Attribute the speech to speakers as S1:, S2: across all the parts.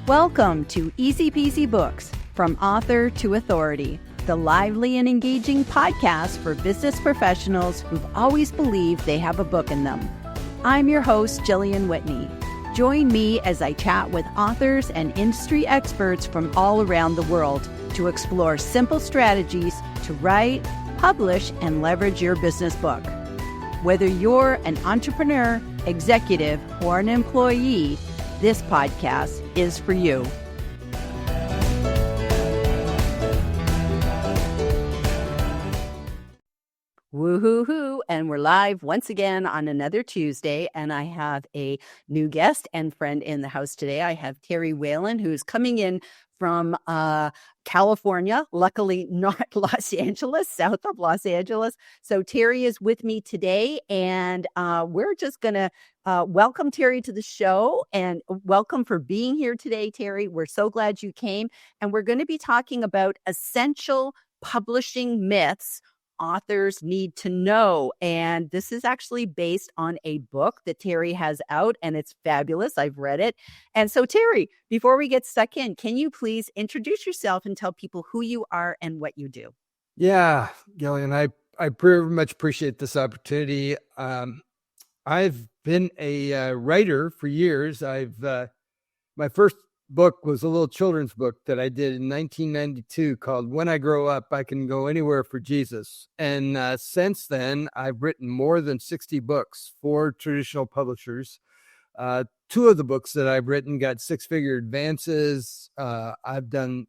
S1: Welcome to Easy Peasy Books, From Author to Authority, the lively and engaging podcast for business professionals who've always believed they have a book in them. I'm your host, Jillian Whitney. Join me as I chat with authors and industry experts from all around the world to explore simple strategies to write, publish, and leverage your business book. Whether you're an entrepreneur, executive, or an employee, this podcast is for you. Woo-hoo-hoo, and we're live once again on another Tuesday, and I have a new guest and friend in the house today. I have Terry Whalin, who's coming in from California, luckily not Los Angeles, south of Los Angeles. So Terry is with me today, and we're just going to welcome Terry to the show, and welcome for being here today, Terry. We're so glad you came, and we're going to be talking about essential publishing myths authors need to know. And this is actually based on a book that Terry has out, and it's fabulous. I've read it. And so, Terry, before we get stuck in, can you please introduce yourself and tell people who you are and what you do?
S2: Yeah, Gillian, I very much appreciate this opportunity. I've been a writer for years. My first book was a little children's book that I did in 1992 called When I Grow Up, I Can Go Anywhere for Jesus. And since then, I've written more than 60 books for traditional publishers. Two of the books that I've written got six-figure advances. I've done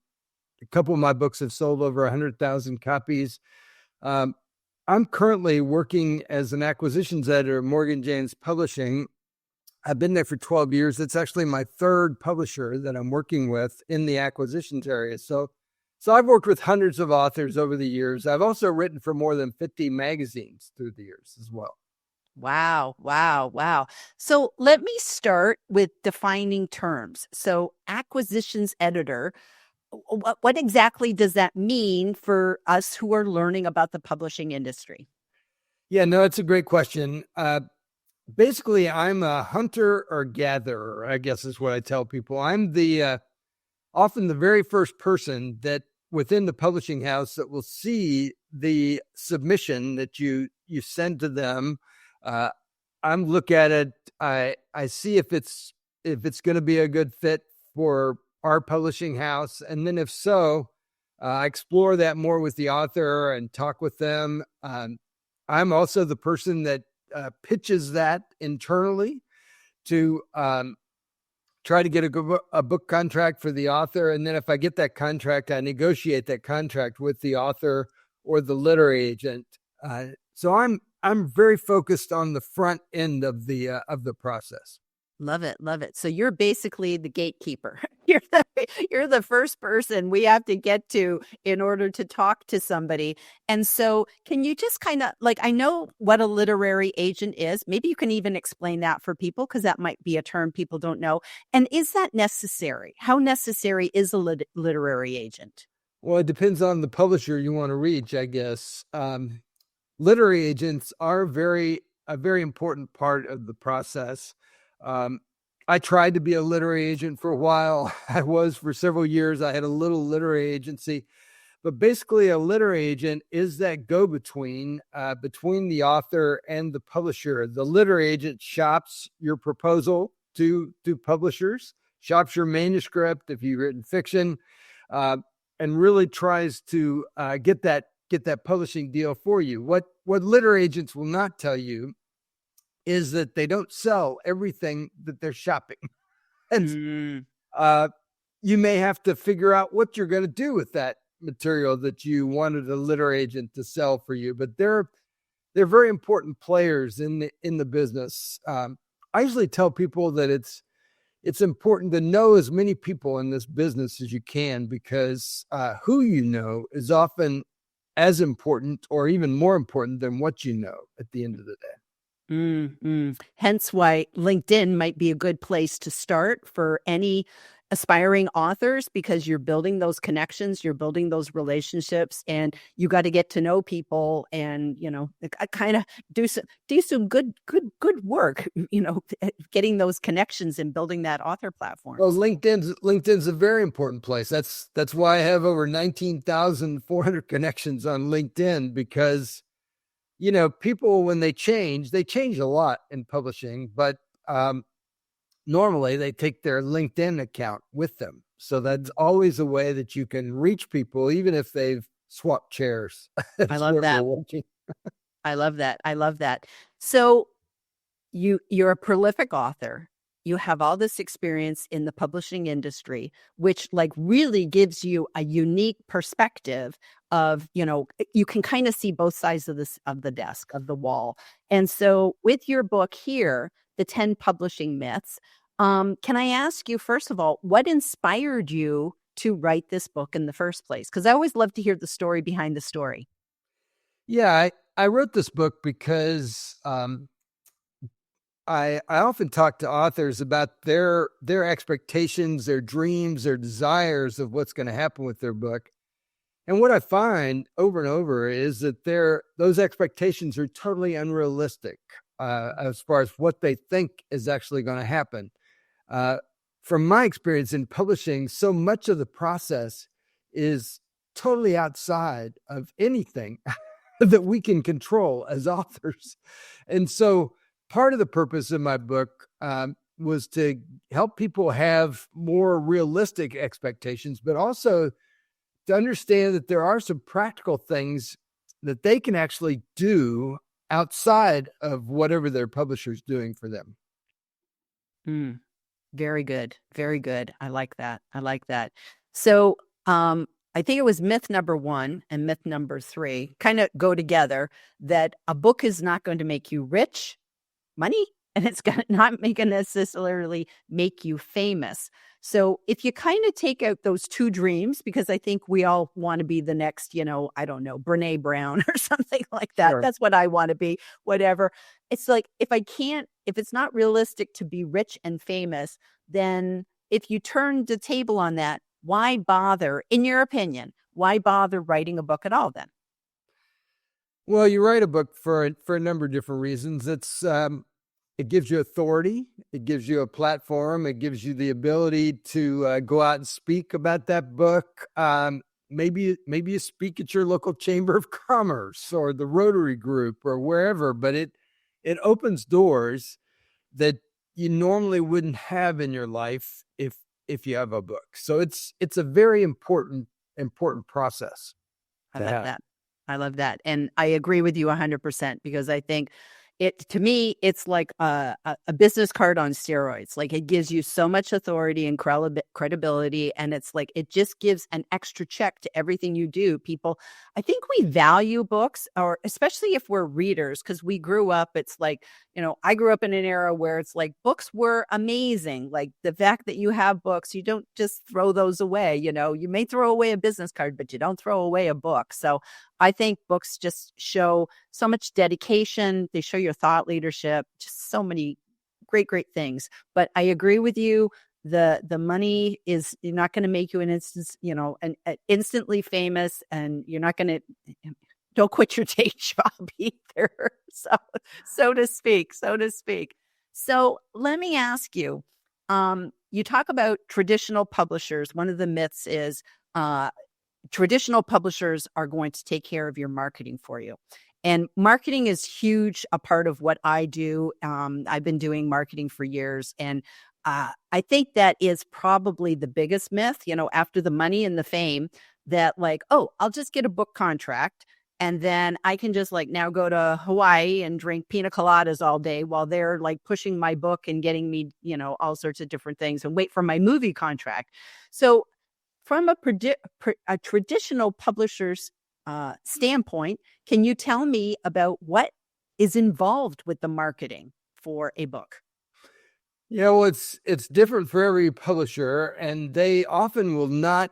S2: a couple of my books have sold over 100,000 copies. I'm currently working as an acquisitions editor at Morgan James Publishing. I've been there for 12 years. It's actually my third publisher that I'm working with in the acquisitions area. So I've worked with hundreds of authors over the years. I've also written for more than 50 magazines through the years as well.
S1: Wow. So let me start with defining terms. So acquisitions editor, what exactly does that mean for us who are learning about the publishing industry?
S2: Yeah, no, it's a great question. Basically, I'm a hunter or gatherer, I guess is what I tell people. I'm often the very first person that within the publishing house that will see the submission that you send to them. I'm look at it. I see if it's going to be a good fit for our publishing house, and then if so, I explore that more with the author and talk with them. I'm also the person that pitches that internally to try to get a book contract for the author. And then if I get that contract, I negotiate that contract with the author or the literary agent. So I'm very focused on the front end of the process.
S1: Love it. So you're basically the gatekeeper. You're the first person we have to get to in order to talk to somebody. And so can you just kind of I know what a literary agent is. Maybe you can even explain that for people, because that might be a term people don't know. And is that necessary? How necessary is a literary agent?
S2: Well, it depends on the publisher you want to reach, I guess. Literary agents are a very important part of the process. I tried to be a literary agent for a while. I was for several years. I had a little literary agency, but basically a literary agent is that go-between between the author and the publisher. The literary agent shops your proposal to publishers, shops your manuscript if you've written fiction, and really tries to get that publishing deal for you. What literary agents will not tell you is that they don't sell everything that they're shopping. And you may have to figure out what you're going to do with that material that you wanted a literary agent to sell for you. But they're very important players in the business. I usually tell people that it's important to know as many people in this business as you can, because who you know is often as important or even more important than what you know at the end of the day.
S1: Hence why LinkedIn might be a good place to start for any aspiring authors because you're building those connections, you're building those relationships, and you got to get to know people and, kind of do some good work, getting those connections and building that author platform.
S2: Well, LinkedIn's a very important place. That's why I have over 19,400 connections on LinkedIn, because, people, when they change a lot in publishing, but normally they take their LinkedIn account with them. So that's always a way that you can reach people, even if they've swapped chairs.
S1: I love that. I love that. I love that. So you're a prolific author. You have all this experience in the publishing industry, which really gives you a unique perspective of, you can kind of see both sides of the desk, of the wall. And so with your book here, The 10 Publishing Myths, can I ask you, first of all, what inspired you to write this book in the first place? Because I always love to hear the story behind the story.
S2: Yeah, I wrote this book because I often talk to authors about their expectations, their dreams, their desires of what's going to happen with their book. And what I find over and over is that those expectations are totally unrealistic as far as what they think is actually going to happen. From my experience in publishing, so much of the process is totally outside of anything that we can control as authors. And so part of the purpose of my book was to help people have more realistic expectations, but also to understand that there are some practical things that they can actually do outside of whatever their publisher's doing for them.
S1: Very good. Very good. I like that. So I think it was myth number 1 and myth number 3 kind of go together, that a book is not going to make you rich, money, and it's not going to necessarily make you famous. So if you kind of take out those 2 dreams, because I think we all want to be the next, I don't know, Brene Brown or something like that. Sure. That's what I want to be, whatever. It's like, if it's not realistic to be rich and famous, then if you turn the table on that, why bother, in your opinion, why bother writing a book at all then?
S2: Well, you write a book for a number of different reasons. It gives you authority. It gives you a platform. It gives you the ability to go out and speak about that book. Maybe you speak at your local chamber of commerce or the Rotary group or wherever, but it opens doors that you normally wouldn't have in your life if you have a book. So it's a very important process.
S1: I love that. And I agree with you 100%, because I think to me, it's like a business card on steroids. Like, it gives you so much authority and credibility. And it's like, it just gives an extra check to everything you do. People, I think we value books, or especially if we're readers, because we grew up, it's like, I grew up in an era where it's like books were amazing. Like, the fact that you have books, you don't just throw those away. You may throw away a business card, but you don't throw away a book. So I think books just show so much dedication. They show your thought leadership, just so many great things. But I agree with you. The money is not going to make you an instantly famous, and you're not going to, don't quit your day job either. So to speak. So let me ask you, you talk about traditional publishers. One of the myths is, traditional publishers are going to take care of your marketing for you. And marketing is huge, a part of what I do. I've been doing marketing for years. And I think that is probably the biggest myth, after the money and the fame, that I'll just get a book contract, and then I can just now go to Hawaii and drink pina coladas all day while they're pushing my book and getting me, all sorts of different things, and wait for my movie contract. So from a traditional publisher's standpoint, can you tell me about what is involved with the marketing for a book?
S2: Well, it's different for every publisher, and they often will not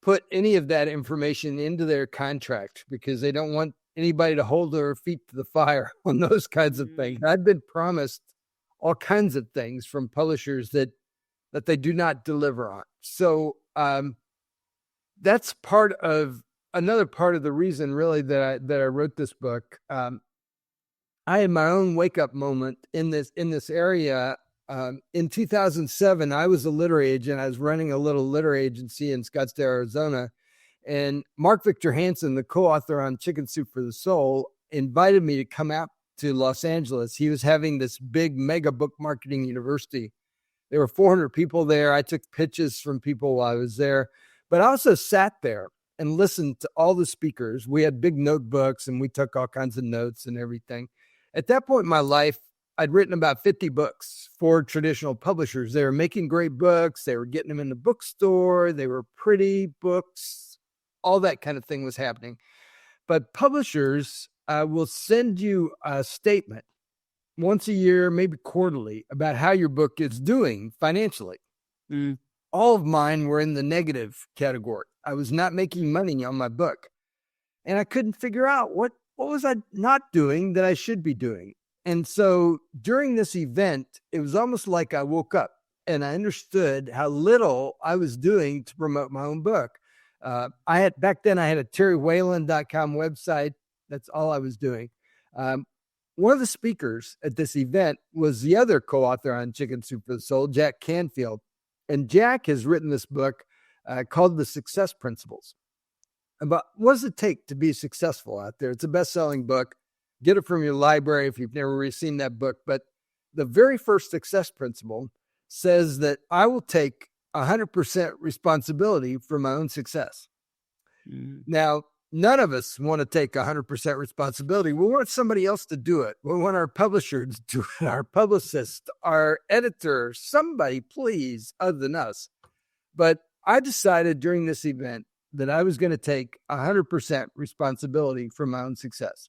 S2: put any of that information into their contract because they don't want anybody to hold their feet to the fire on those kinds of things. I've been promised all kinds of things from publishers that that they do not deliver on. So that's another part of the reason, really, that I wrote this book. I had my own wake up moment in this area. In 2007, I was a literary agent. I was running a little literary agency in Scottsdale, Arizona. And Mark Victor Hansen, the co-author on Chicken Soup for the Soul, invited me to come out to Los Angeles. He was having this big mega book marketing university. There were 400 people there. I took pitches from people while I was there, but I also sat there and listened to all the speakers. We had big notebooks and we took all kinds of notes and everything. At that point in my life, I'd written about 50 books for traditional publishers. They were making great books. They were getting them in the bookstore. They were pretty books. All that kind of thing was happening. But publishers will send you a statement once a year, maybe quarterly, about how your book is doing financially. All of mine were in the negative category. I was not making money on my book. And I couldn't figure out what was I not doing that I should be doing. And so during this event, it was almost like I woke up and I understood how little I was doing to promote my own book. Back then I had a terrywhalin.com website. That's all I was doing. One of the speakers at this event was the other co-author on Chicken Soup for the Soul, Jack Canfield. And Jack has written this book called The Success Principles. About what does it take to be successful out there? It's a best-selling book. Get it from your library if you've never seen that book. But the very first success principle says that I will take 100% responsibility for my own success. Now, none of us want to take 100% responsibility. We want somebody else to do it. We want our publisher to do it, our publicist, our editor, somebody, please, other than us. But I decided during this event that I was going to take 100% responsibility for my own success.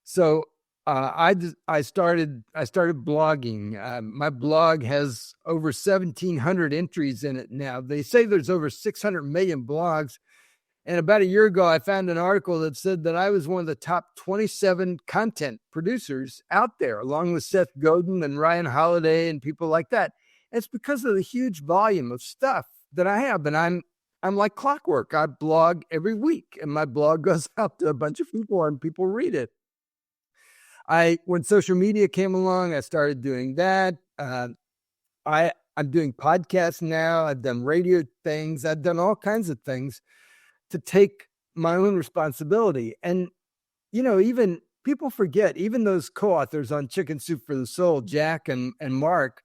S2: So I started blogging. My blog has over 1,700 entries in it now. They say there's over 600 million blogs. And about a year ago, I found an article that said that I was one of the top 27 content producers out there, along with Seth Godin and Ryan Holiday and people like that. And it's because of the huge volume of stuff that I have. And I'm like clockwork. I blog every week, and my blog goes out to a bunch of people, and people read it. When social media came along, I started doing that. I'm doing podcasts now. I've done radio things. I've done all kinds of things to take my own responsibility. And, even people forget, even those co-authors on Chicken Soup for the Soul, Jack and Mark,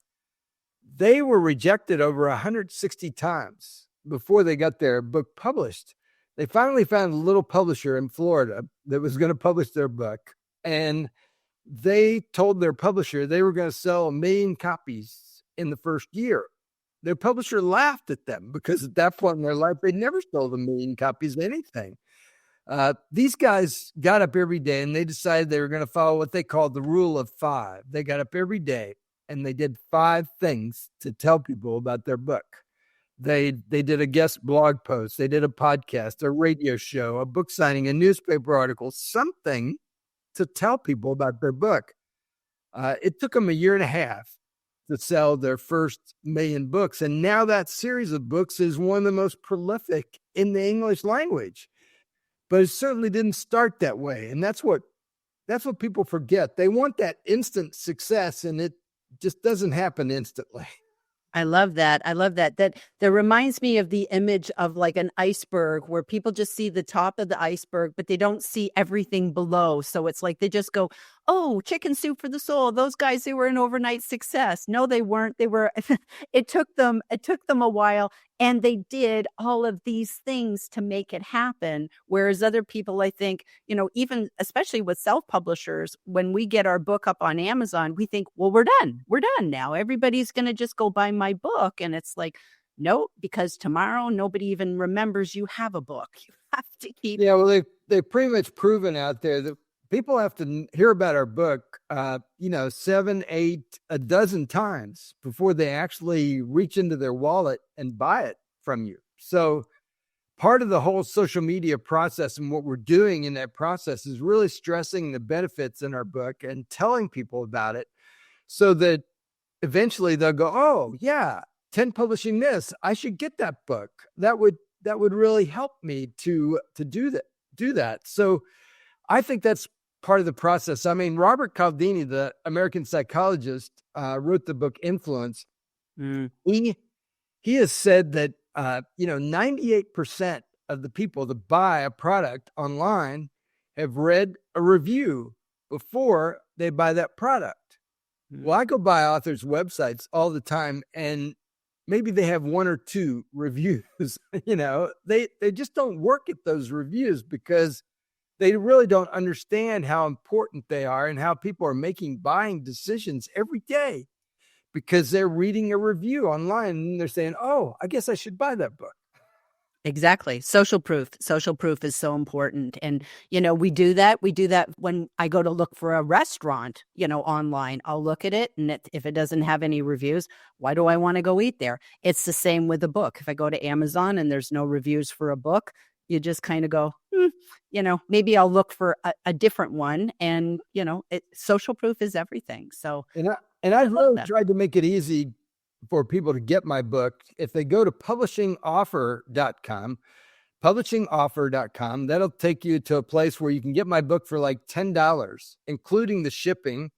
S2: they were rejected over 160 times before they got their book published. They finally found a little publisher in Florida that was going to publish their book. And they told their publisher they were going to sell 1 million copies in the first year. Their publisher laughed at them because at that point in their life, they never sold 1 million copies of anything. These guys got up every day and they decided they were going to follow what they called the rule of 5. They got up every day and they did 5 things to tell people about their book. They did a guest blog post. They did a podcast, a radio show, a book signing, a newspaper article, something to tell people about their book. It took them 1.5 years to sell their first 1 million books. And now that series of books is one of the most prolific in the English language. But it certainly didn't start that way. And that's what people forget. They want that instant success, and it just doesn't happen instantly.
S1: I love that. That reminds me of the image of like an iceberg where people just see the top of the iceberg, but they don't see everything below. So it's like they just go, oh, Chicken Soup for the Soul. Those guys, they were an overnight success. No, they weren't. They were, it took them a while, and they did all of these things to make it happen. Whereas other people, I think, even especially with self-publishers, when we get our book up on Amazon, we think, well, we're done now. Everybody's going to just go buy my book. And it's like, no, because tomorrow nobody even remembers you have a book. You have to keep.
S2: Yeah, well, they've pretty much proven out there that people have to hear about our book, 7, 8, a dozen times before they actually reach into their wallet and buy it from you. So part of the whole social media process and what we're doing in that process is really stressing the benefits in our book and telling people about it so that eventually they'll go, oh, yeah, 10 publishing this. I should get that book. That would really help me to do that. So I think that's part of the process. I mean, Robert Cialdini, the American psychologist, wrote the book Influence.
S1: Mm.
S2: He has said that 98% of the people that buy a product online have read a review before they buy that product. Well, I go by authors' websites all the time, and maybe they have one or two reviews. They just don't work at those reviews because they really don't understand how important they are and how people are making buying decisions every day because they're reading a review online and they're saying, oh, I guess I should buy that book.
S1: Exactly. Social proof. Social proof is so important. And, we do that. We do that when I go to look for a restaurant, online. I'll look at it. And if it doesn't have any reviews, why do I want to go eat there? It's the same with a book. If I go to Amazon and there's no reviews for a book, you just kind of go, maybe I'll look for a different one. And, social proof is everything. So,
S2: and I really tried to make it easy for people to get my book. If they go to publishingoffer.com, that'll take you to a place where you can get my book for like $10, including the shipping,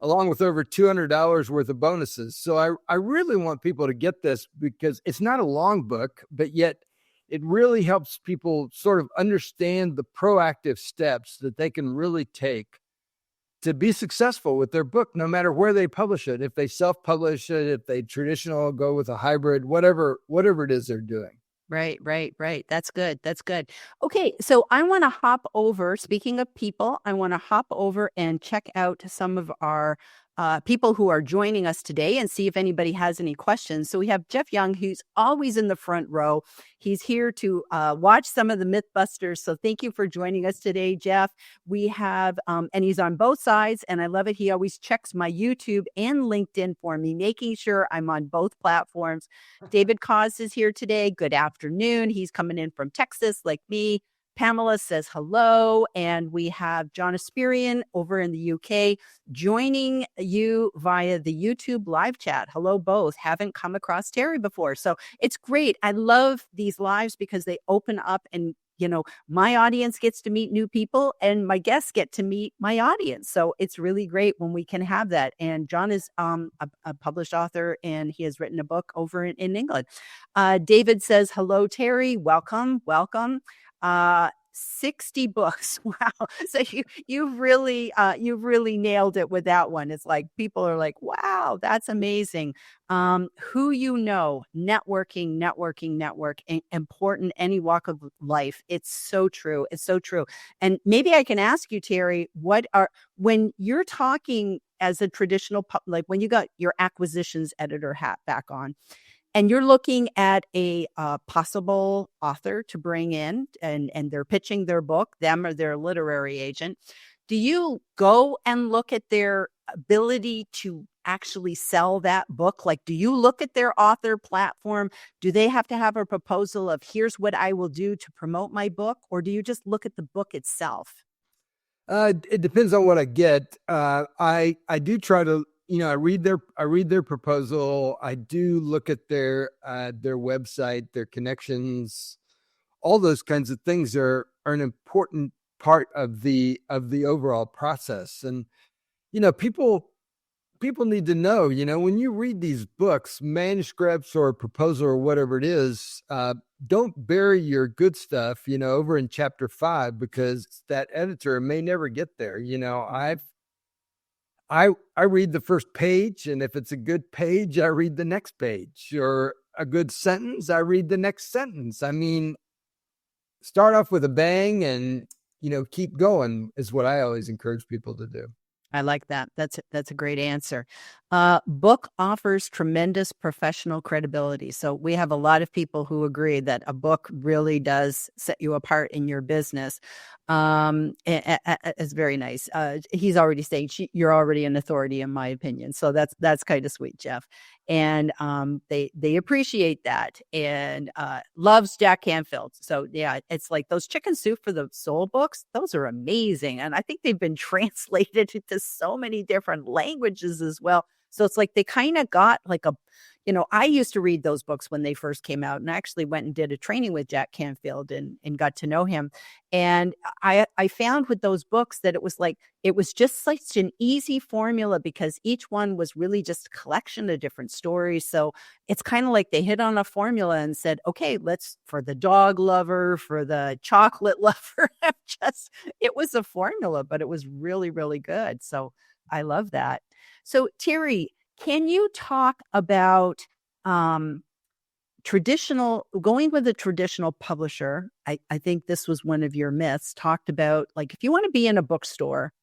S2: along with over $200 worth of bonuses. So I really want people to get this because it's not a long book, but yet it really helps people sort of understand the proactive steps that they can really take to be successful with their book, no matter where they publish it. If they self-publish it, if they traditional go with a hybrid, whatever it is they're doing.
S1: Right. That's good. Okay, so I want to hop over. Speaking of people, I want to hop over and check out some of our people who are joining us today and see if anybody has any questions. So we have Jeff Young, who's always in the front row. He's here to watch some of the Mythbusters. So thank you for joining us today, Jeff. We have, and he's on both sides, and I love it. He always checks my YouTube and LinkedIn for me, making sure I'm on both platforms. David Cause is here today. Good afternoon. He's coming in from Texas, like me. Pamela says hello, and we have John Asperian over in the UK joining you via the YouTube live chat. Hello, both. Haven't come across Terry before, so it's great. I love these lives because they open up and my audience gets to meet new people and my guests get to meet my audience. So it's really great when we can have that. And John is a published author and he has written a book over in England. David says, hello, Terry. Welcome. 60 books. Wow. So you've really nailed it with that one. It's like people are like, wow, that's amazing. Who networking, important any walk of life. It's so true. And maybe I can ask you, Terry, when you're talking as a traditional, like when you got your acquisitions editor hat back on, and you're looking at a possible author to bring in and they're pitching their book, them or their literary agent, do you go and look at their ability to actually sell that book? Like, do you look at their author platform? Do they have to have a proposal of here's what I will do to promote my book? Or do you just look at the book itself?
S2: It depends on what I get. I do try to, I read their proposal. I do look at their website, their connections. All those kinds of things are an important part of the overall process. And people need to know, when you read these books, manuscripts or proposal or whatever it is, don't bury your good stuff, over in chapter 5 because that editor may never get there. I read the first page, and if it's a good page, I read the next page, or a good sentence, I read the next sentence. I mean, start off with a bang and, keep going is what I always encourage people to do.
S1: I like that. That's a great answer. Book offers tremendous professional credibility. So we have a lot of people who agree that a book really does set you apart in your business. It's very nice. He's already saying you're already an authority in my opinion. So that's kind of sweet, Jeff. And they appreciate that and loves Jack Canfield. So yeah, it's like those Chicken Soup for the Soul books. Those are amazing. And I think they've been translated into so many different languages as well. So it's like they kind of got like I used to read those books when they first came out, and I actually went and did a training with Jack Canfield and got to know him. And I found with those books that it was just such an easy formula because each one was really just a collection of different stories. So it's kind of like they hit on a formula and said, okay, let's, for the dog lover, for the chocolate lover, it was a formula, but it was really, really good. So I love that. So Terry, can you talk about going with a traditional publisher? I think this was one of your myths, talked about, like, if you want to be in a bookstore,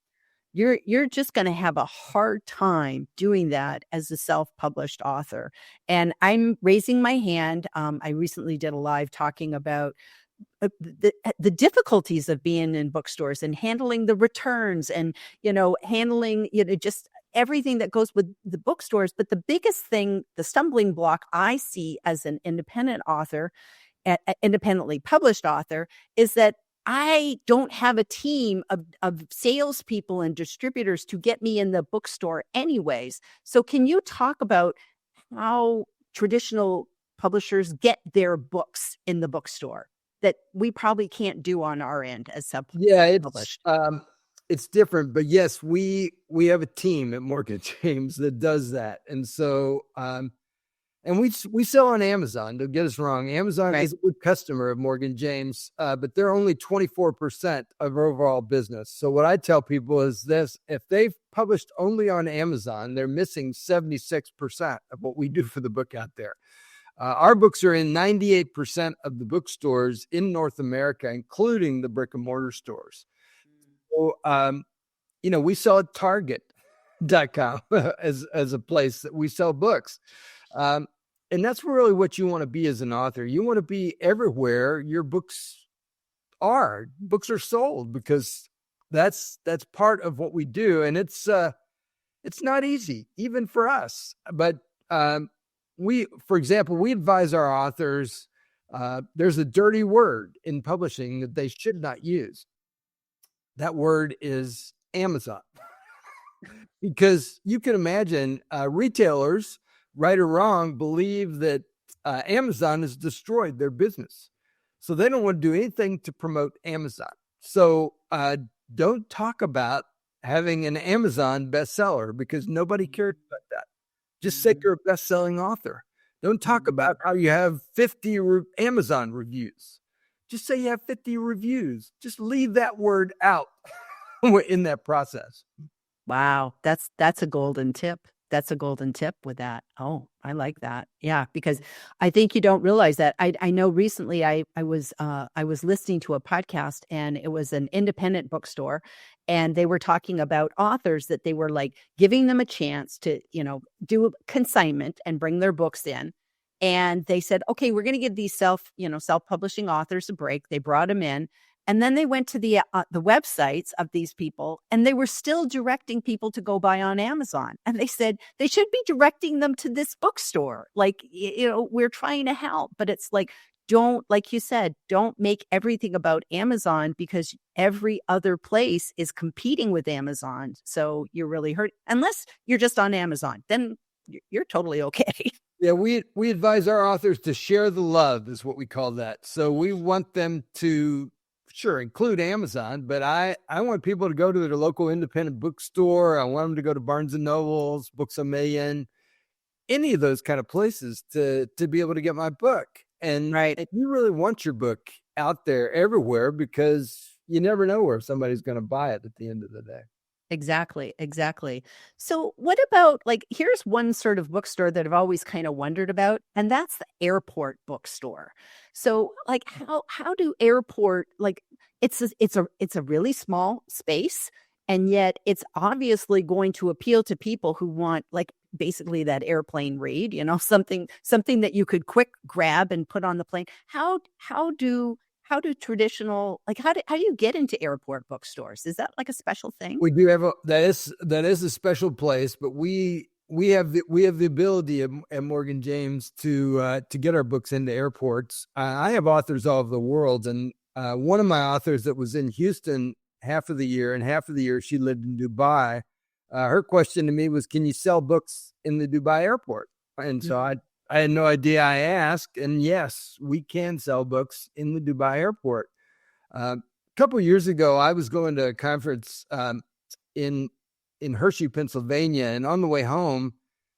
S1: you're just going to have a hard time doing that as a self-published author. And I'm raising my hand. I recently did a live talking about the difficulties of being in bookstores and handling the returns and, handling, just everything that goes with the bookstores. But the biggest thing, the stumbling block I see as an independent author, independently published author, is that I don't have a team of salespeople and distributors to get me in the bookstore anyways. So can you talk about how traditional publishers get their books in the bookstore that we probably can't do on our end as self-published?
S2: It's different, but yes, we have a team at Morgan James that does that. And so, and we sell on Amazon. Don't get us wrong. Amazon is a good customer of Morgan James, but they're only 24% of our overall business. So what I tell people is this: if they've published only on Amazon, they're missing 76% of what we do for the book out there. Our books are in 98% of the bookstores in North America, including the brick and mortar stores. So, we sell at Target.com as a place that we sell books. And that's really what you want to be as an author. You want to be everywhere your books are. Books are sold, because that's part of what we do. And it's not easy, even for us. But for example, we advise our authors, there's a dirty word in publishing that they should not use. That word is Amazon. Because you can imagine retailers, right or wrong, believe that Amazon has destroyed their business. So they don't want to do anything to promote Amazon. So don't talk about having an Amazon bestseller, because nobody cares about that. Just say you're a best-selling author. Don't talk about how you have 50 Amazon reviews. Just say you have 50 reviews. Just leave that word out in that process.
S1: Wow. That's a golden tip. That's a golden tip with that. Oh, I like that. Yeah, because I think you don't realize that. I know recently I was listening to a podcast, and it was an independent bookstore, and they were talking about authors that they were like giving them a chance to, do consignment and bring their books in. And they said, okay, we're going to give these self-publishing authors a break. They brought them in. And then they went to the websites of these people, and they were still directing people to go buy on Amazon. And they said they should be directing them to this bookstore. Like, we're trying to help, but it's like, like you said, don't make everything about Amazon, because every other place is competing with Amazon. So you're really hurt, unless you're just on Amazon, then you're totally okay.
S2: Yeah, we advise our authors to share the love, is what we call that. So we want them to, sure, include Amazon, but I want people to go to their local independent bookstore. I want them to go to Barnes and Nobles, Books A Million, any of those kind of places to be able to get my book. And you really want your book out there everywhere, because you never know where somebody's going to buy it at the end of the day.
S1: Exactly. So what about, like, here's one sort of bookstore that I've always kind of wondered about, and that's the airport bookstore. So, like, how do airport, like, it's a really small space, and yet it's obviously going to appeal to people who want, like, basically that airplane read, something that you could quick grab and put on the plane. How do traditional, like, how do you get into airport bookstores? Is that like a special thing?
S2: We do have that is a special place, but we have the ability at Morgan James to get our books into airports. I have authors all over the world, and one of my authors that was in Houston half of the year, and half of the year she lived in Dubai. Her question to me was, "Can you sell books in the Dubai airport?" And so I had no idea. I asked, and yes, we can sell books in the Dubai airport. A couple of years ago, I was going to a conference in Hershey, Pennsylvania, and on the way home,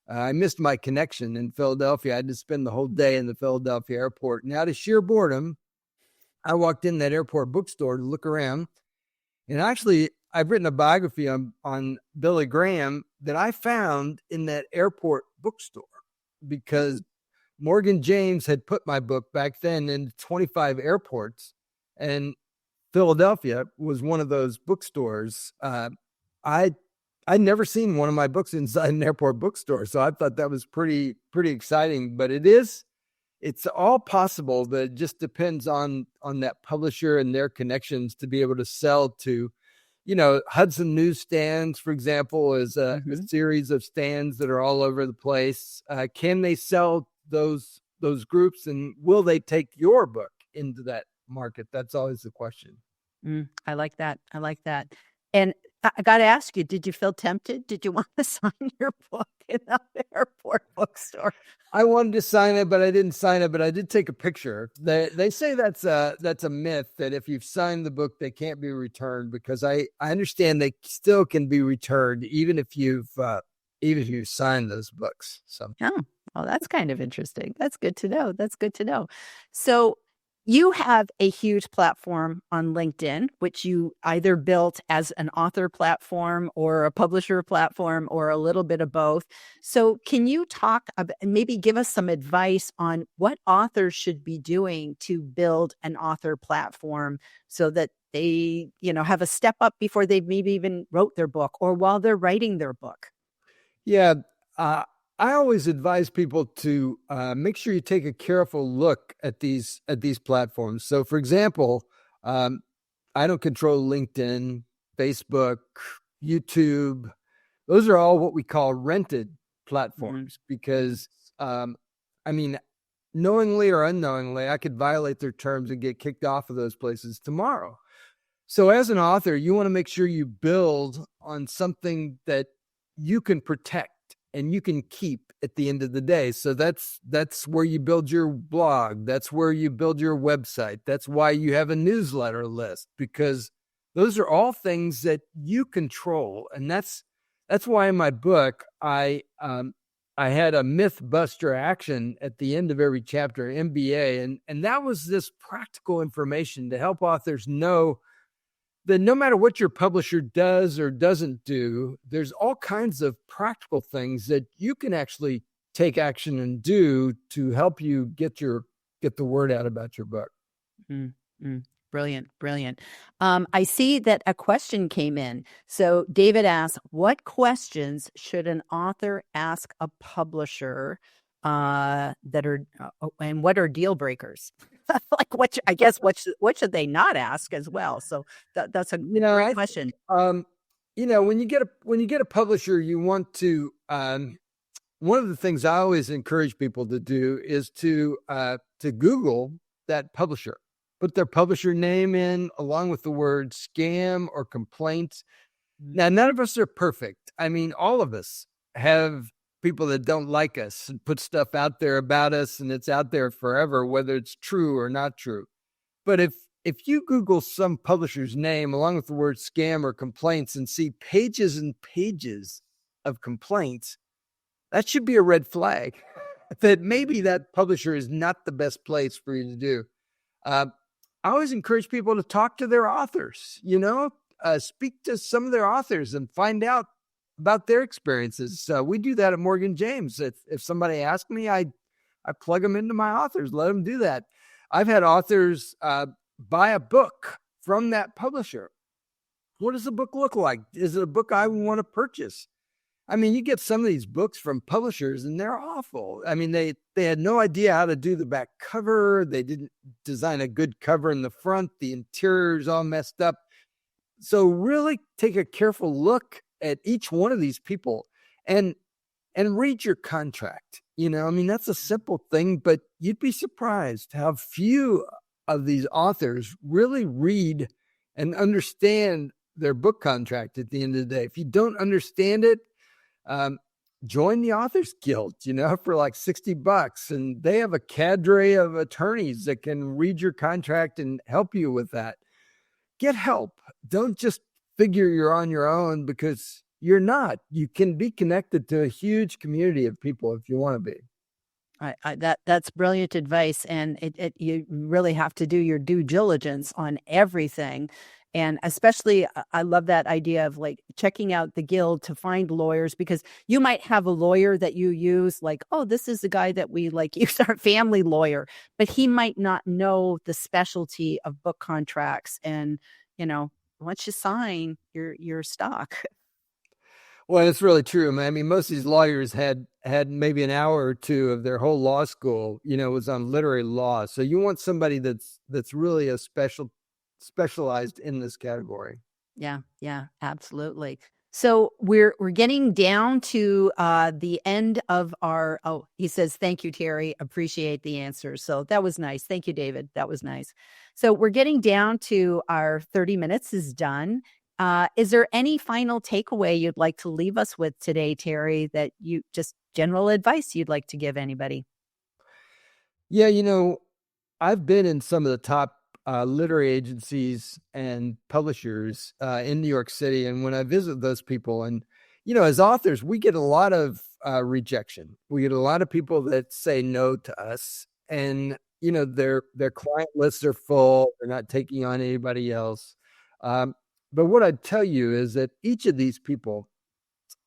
S2: I missed my connection in Philadelphia. I had to spend the whole day in the Philadelphia airport. And out of sheer boredom, I walked in that airport bookstore to look around. And actually, I've written a biography on Billy Graham that I found in that airport bookstore because Morgan James had put my book back then in 25 airports, and Philadelphia was one of those bookstores. I'd never seen one of my books inside an airport bookstore, so I thought that was pretty exciting. But it's all possible. That it just depends on that publisher and their connections to be able to sell to. Hudson Newsstands, for example, is a series of stands that are all over the place. Can they sell those groups, and will they take your book into that market? That's always the question.
S1: I like that. And I got to ask you, did you feel tempted? Did you want to sign your book in the airport bookstore?
S2: I wanted to sign it, but I didn't sign it, but I did take a picture. They say that's a myth, that if you've signed the book, they can't be returned, because I understand they still can be returned even if you've signed those books. So,
S1: oh, well, that's kind of interesting. That's good to know. So you have a huge platform on LinkedIn, which you either built as an author platform or a publisher platform or a little bit of both. So can you talk about, maybe give us some advice on what authors should be doing to build an author platform so that they, have a step up before they maybe even wrote their book or while they're writing their book?
S2: Yeah. I always advise people to make sure you take a careful look at these platforms. So, for example, I don't control LinkedIn, Facebook, YouTube. Those are all what we call rented platforms because, knowingly or unknowingly, I could violate their terms and get kicked off of those places tomorrow. So, as an author, you want to make sure you build on something that you can protect and you can keep at the end of the day. So that's where you build your blog. That's where you build your website. That's why you have a newsletter list, because those are all things that you control. And that's why in my book, I had a myth buster action at the end of every chapter, MBA. And that was this practical information to help authors know that no matter what your publisher does or doesn't do, there's all kinds of practical things that you can actually take action and do to help you get the word out about your book.
S1: Brilliant. I see that a question came in. So David asks, what questions should an author ask a publisher and what are deal breakers? Like what should they not ask as well? So that's a great question.
S2: When you get a publisher, you want to one of the things I always encourage people to do is to Google that publisher, put their publisher name in along with the word scam or complaints. Now, none of us are perfect. All of us have people that don't like us and put stuff out there about us, and it's out there forever, whether it's true or not true. But if you Google some publisher's name along with the word scam or complaints and see pages and pages of complaints, that should be a red flag that maybe that publisher is not the best place for you to do. I always encourage people to talk to their authors, speak to some of their authors and find out about their experiences. We do that at Morgan James. If somebody asks me, I plug them into my authors, let them do that. I've had authors buy a book from that publisher. What does the book look like? Is it a book I want to purchase? You get some of these books from publishers and they're awful. They had no idea how to do the back cover. They didn't design a good cover in the front. The interior's all messed up. So really take a careful look at each one of these people and read your contract. That's a simple thing, but you'd be surprised how few of these authors really read and understand their book contract at the end of the day. If you don't understand it, join the Authors Guild, for like $60. And they have a cadre of attorneys that can read your contract and help you with that. Get help. Don't just figure you're on your own, because you're not. You can be connected to a huge community of people if you want to be.
S1: That's brilliant advice. And you really have to do your due diligence on everything. And especially, I love that idea of like checking out the guild to find lawyers, because you might have a lawyer that you use, like, oh, this is the guy that we like use, our family lawyer, but he might not know the specialty of book contracts. And, once you sign, you're stuck.
S2: Well, it's really true, man. I mean, most of these lawyers had maybe an hour or two of their whole law school, was on literary law. So you want somebody that's really specialized in this category.
S1: Yeah, absolutely. So we're getting down to the end of our, he says, thank you, Terry. Appreciate the answers. So that was nice. Thank you, David. That was nice. So we're getting down to our 30 minutes is done. Is there any final takeaway you'd like to leave us with today, Terry, that you just general advice you'd like to give anybody?
S2: Yeah, I've been in some of the top literary agencies and publishers in New York City. And when I visit those people, and, as authors, we get a lot of rejection. We get a lot of people that say no to us, and, their client lists are full. They're not taking on anybody else. But what I'd tell you is that each of these people,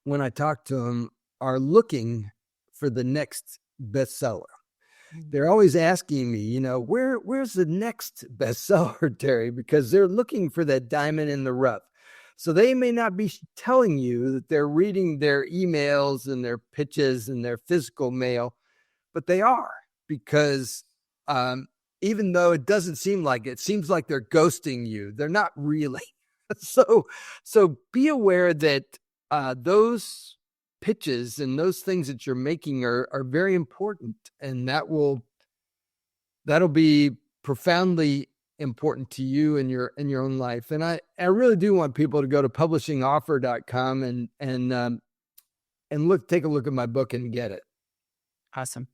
S2: when I talk to them, are looking for the next bestseller. They're always asking me, where's the next bestseller, Terry? Because they're looking for that diamond in the rough. So they may not be telling you that they're reading their emails and their pitches and their physical mail, but they are, because even though it doesn't seem like it seems like they're ghosting you, they're not really. So be aware that those pitches and those things that you're making are very important, and that'll be profoundly important to you in your own life. And I really do want people to go to publishingoffer.com and take a look at my book and get it.
S1: Awesome.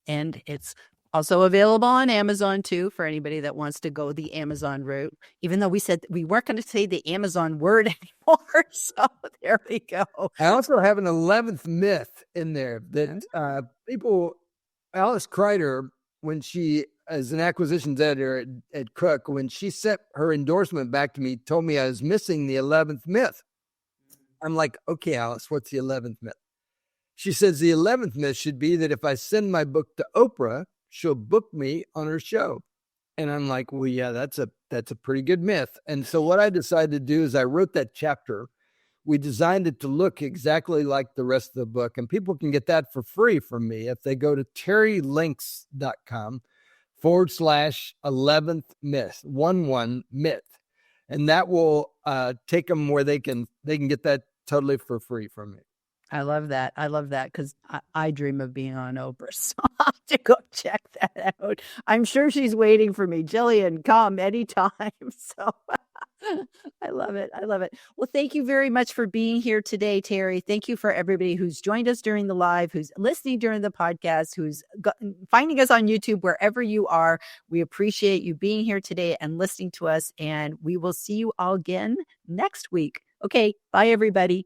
S1: And it's also available on Amazon too, for anybody that wants to go the Amazon route, even though we said we weren't going to say the Amazon word anymore. So there we go.
S2: I also have an 11th myth in there that Alice Kreider, when she, as an acquisitions editor at Cook, when she sent her endorsement back to me, told me I was missing the 11th myth. I'm like, okay, Alice, what's the 11th myth? She says the 11th myth should be that if I send my book to Oprah, she'll book me on her show. And I'm like, well, yeah, that's a pretty good myth. And so what I decided to do is I wrote that chapter. We designed it to look exactly like the rest of the book. And people can get that for free from me if they go to terrylinks.com/11th myth, 11 myth. And that will take them where they can get that totally for free from me.
S1: I love that. Because I dream of being on Oprah. So I'll have to go check that out. I'm sure she's waiting for me. Jillian, come anytime. So I love it. Well, thank you very much for being here today, Terry. Thank you for everybody who's joined us during the live, who's listening during the podcast, who's finding us on YouTube, wherever you are. We appreciate you being here today and listening to us. And we will see you all again next week. Okay. Bye, everybody.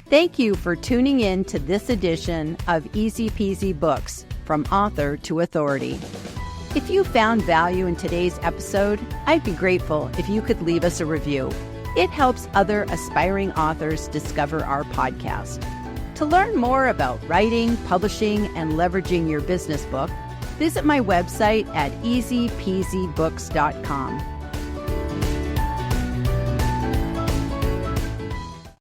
S1: Thank you for tuning in to this edition of Easy Peasy Books, From Author to Authority. If you found value in today's episode, I'd be grateful if you could leave us a review. It helps other aspiring authors discover our podcast. To learn more about writing, publishing, and leveraging your business book, visit my website at easypeasybooks.com.